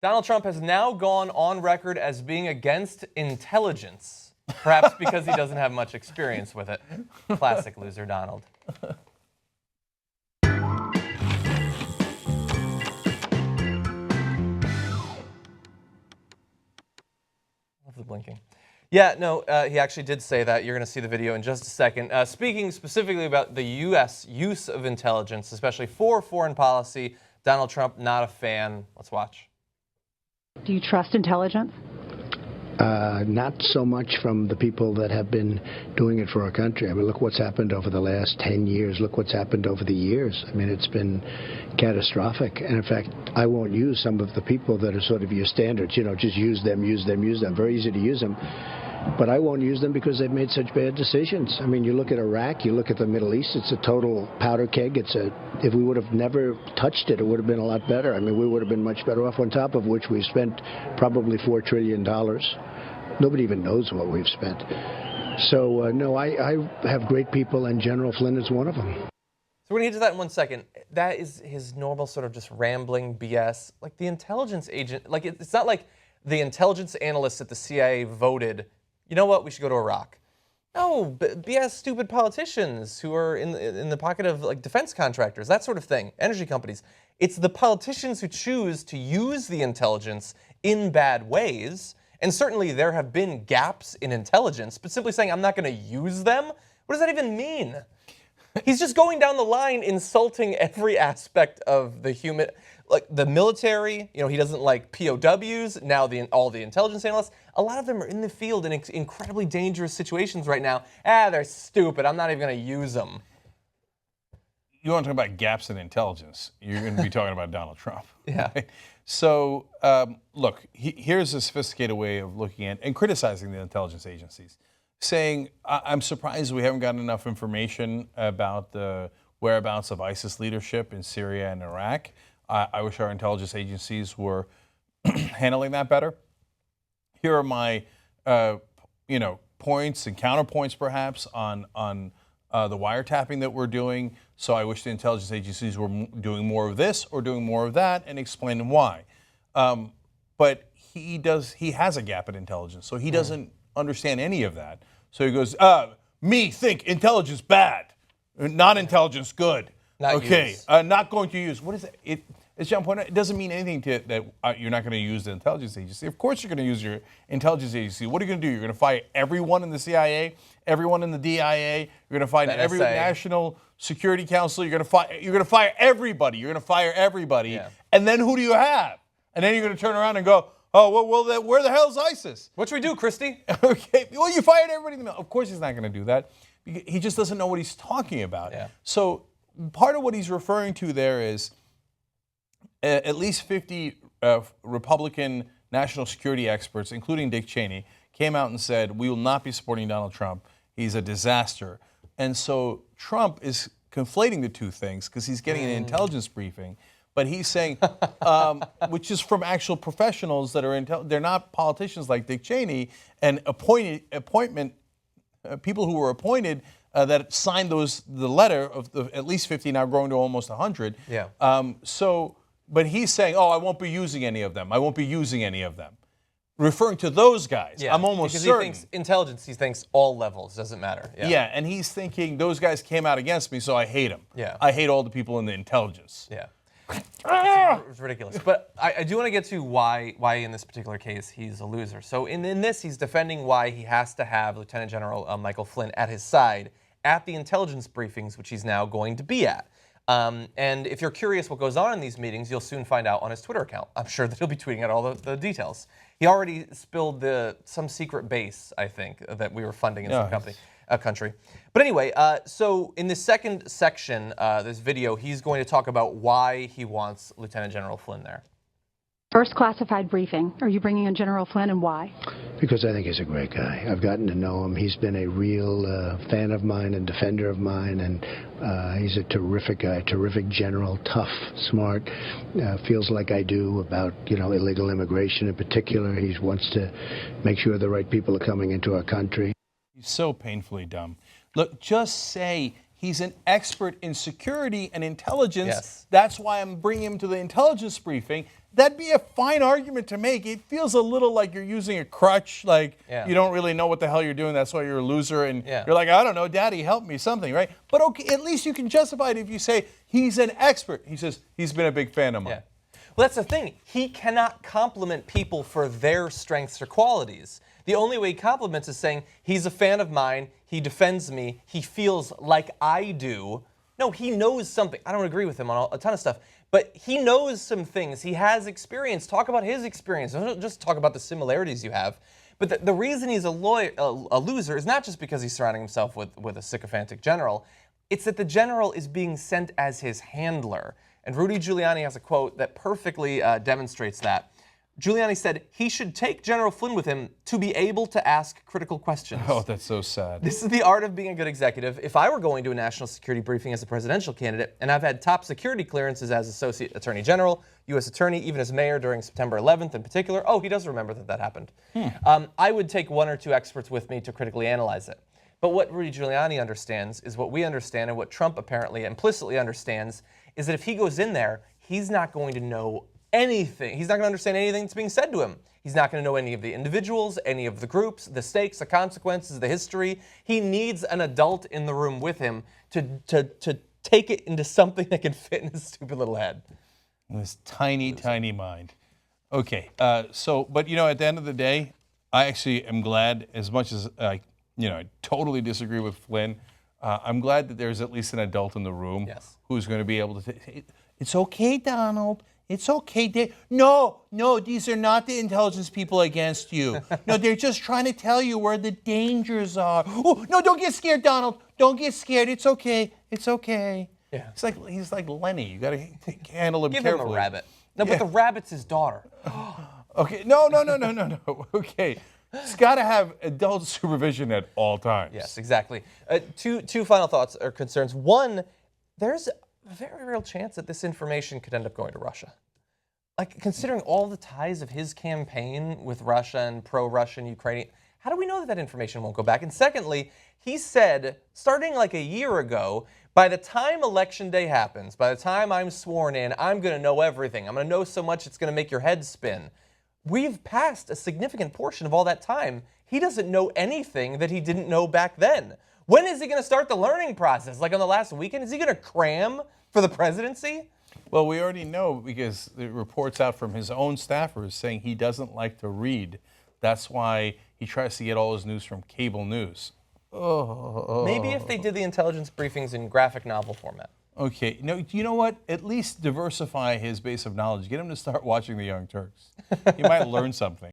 Donald Trump has now gone on record as being against intelligence, perhaps because he doesn't have much experience with it. Classic loser Donald. Love the blinking. Yeah, no, he actually did say that. You're going to see the video in just a second. Speaking specifically about the U.S. use of intelligence, especially for foreign policy, Donald Trump, not a fan. Let's watch. Do you trust intelligence? Not so much from the people that have been doing it for our country. I mean, look what's happened over the last 10 years. Look what's happened over the years. I mean, it's been catastrophic. And in fact, I won't use some of the people that are sort of your standards, you know, just use them, use them, use them. Very easy to use them. But I won't use them because they've made such bad decisions. I mean, you look at Iraq, you look at the Middle East, it's a total powder keg. If we would have never touched it, it would have been a lot better. I mean, we would have been much better off, on top of which we've spent probably $4 trillion. Nobody even knows what we've spent. So, no, I have great people, and General Flynn is one of them. So we're going to get to that in 1 second. That is his normal sort of just rambling BS. Like the intelligence agent, like it's not like the intelligence analysts at the CIA voted, you know what, we should go to Iraq. No, BS stupid politicians who are in the pocket of like defense contractors, that sort of thing, energy companies. It's the politicians who choose to use the intelligence in bad ways. And certainly there have been gaps in intelligence, but simply saying I'm not going to use them, what does that even mean? He's just going down the line insulting every aspect of the human, like the military, you know, he doesn't like POWs, now all the intelligence analysts. A lot of them are in the field in incredibly dangerous situations right now. They're stupid, I'm not even going to use them. You want to talk about gaps in intelligence, you're going to be talking about Donald Trump. Yeah. Right? So, look, here's a sophisticated way of looking at and criticizing the intelligence agencies, saying, I'm surprised we haven't gotten enough information about the whereabouts of ISIS leadership in Syria and Iraq. I wish our intelligence agencies were handling that better. Here are my, points and counterpoints, perhaps, on the wiretapping that we're doing. So I wish the intelligence agencies were doing more of this or doing more of that, and explaining why. But he has a gap in intelligence, so he doesn't understand any of that. So he goes, me think intelligence bad, not intelligence good. Not going to use. What is it? As John pointed out, it doesn't mean anything that you're not going to use the intelligence agency. Of course you're going to use your intelligence agency. What are you going to do? You're going to fire everyone in the CIA, everyone in the DIA. You're going to fire every National Security Council. You're going to fire everybody. You're going to fire everybody. Yeah. And then who do you have? And then you're going to turn around and go, oh, well, where the hell's ISIS? What should we do, Christie? Okay. Well, you fired everybody in the middle. Of course he's not going to do that. He just doesn't know what he's talking about. Yeah. So part of what he's referring to there is at least 50 Republican national security experts, including Dick Cheney, came out and said, we will not be supporting Donald Trump. He's a disaster. And so Trump is conflating the two things because he's getting an intelligence briefing, but he's saying, which is from actual professionals that are they're not politicians like Dick Cheney, and people who were appointed that signed the letter of at least 50, now growing to almost 100. Yeah. But he's saying, I won't be using any of them. I won't be using any of them. Referring to those guys. Yeah, I'm almost because certain. He thinks intelligence, he thinks all levels, doesn't matter. Yeah, and he's thinking those guys came out against me, so I hate them. Yeah. I hate all the people in the intelligence. Yeah. It's ridiculous. But I do want to get to why in this particular case he's a loser. So in this, he's defending why he has to have Lieutenant General Michael Flynn at his side at the intelligence briefings, which he's now going to be at. And if you're curious what goes on in these meetings, you'll soon find out on his Twitter account. I'm sure that he'll be tweeting out all the details. He already spilled some secret base, I think, that we were funding in some country. But anyway, so in the second section, this video, he's going to talk about why he wants Lieutenant General Flynn there. First classified briefing. Are you bringing in General Flynn, and why? Because I think he's a great guy. I've gotten to know him. He's been a real fan of mine and defender of mine, and he's a terrific guy, terrific general, tough, smart, feels like I do about, illegal immigration in particular. He wants to make sure the right people are coming into our country. He's so painfully dumb. Look, just say he's an expert in security and intelligence. Yes. That's why I'm bringing him to the intelligence briefing. That'd be a fine argument to make. It feels a little like you're using a crutch, like you don't really know what the hell you're doing. That's why you're a loser, and you're like, I don't know, Daddy, help me, something, right? But okay, at least you can justify it if you say he's an expert. He says he's been a big fan of mine. Yeah. Well, that's the thing. He cannot compliment people for their strengths or qualities. The only way he compliments is saying, he's a fan of mine, he defends me, he feels like I do. No, he knows something. I don't agree with him on a ton of stuff, but he knows some things. He has experience. Talk about his experience. Don't just talk about the similarities you have. But the reason he's a loser is not just because he's surrounding himself with a sycophantic general. It's that the general is being sent as his handler. And Rudy Giuliani has a quote that perfectly demonstrates that. Giuliani said he should take General Flynn with him to be able to ask critical questions. Oh, that's so sad. This is the art of being a good executive. If I were going to a national security briefing as a presidential candidate, and I've had top security clearances as Associate Attorney General, U.S. Attorney, even as mayor during September 11th in particular, oh, he does remember that happened. I would take one or two experts with me to critically analyze it. But what Rudy Giuliani understands is what we understand, and what Trump apparently implicitly understands, is that if he goes in there, he's not going to know anything. He's not going to understand anything that's being said to him. He's not going to know any of the individuals, any of the groups, the stakes, the consequences, the history. He needs an adult in the room with him to take it into something that can fit in his stupid little head. In his tiny, tiny mind. Okay, but at the end of the day, I actually am glad, as much as I totally disagree with Flynn, I'm glad that there's at least an adult in the room who's going to be able to say, it's okay, Donald. It's okay. No, these are not the intelligence people against you. No, they're just trying to tell you where the dangers are. Oh, no, don't get scared, Donald. Don't get scared. It's okay. It's okay. Yeah. He's like Lenny. You got to handle him Give carefully. him a rabbit. No, but the rabbit's his daughter. Okay, no. Okay. It's got to have adult supervision at all times. Yes, exactly. Two final thoughts or concerns. One, there's a very real chance that this information could end up going to Russia. Like, considering all the ties of his campaign with Russia and pro-Russian Ukrainian, how do we know that that information won't go back? And secondly, he said, starting like a year ago, by the time Election Day happens, by the time I'm sworn in, I'm going to know everything. I'm going to know so much it's going to make your head spin. We've passed a significant portion of all that time. He doesn't know anything that he didn't know back then. When is he going to start the learning process? Like on the last weekend? Is he going to cram for the presidency? Well, we already know because the reports out from his own staffers saying he doesn't like to read. That's why he tries to get all his news from cable news. Maybe if they did the intelligence briefings in graphic novel format. Okay. No, you know what? At least diversify his base of knowledge. Get him to start watching the Young Turks. He might learn something.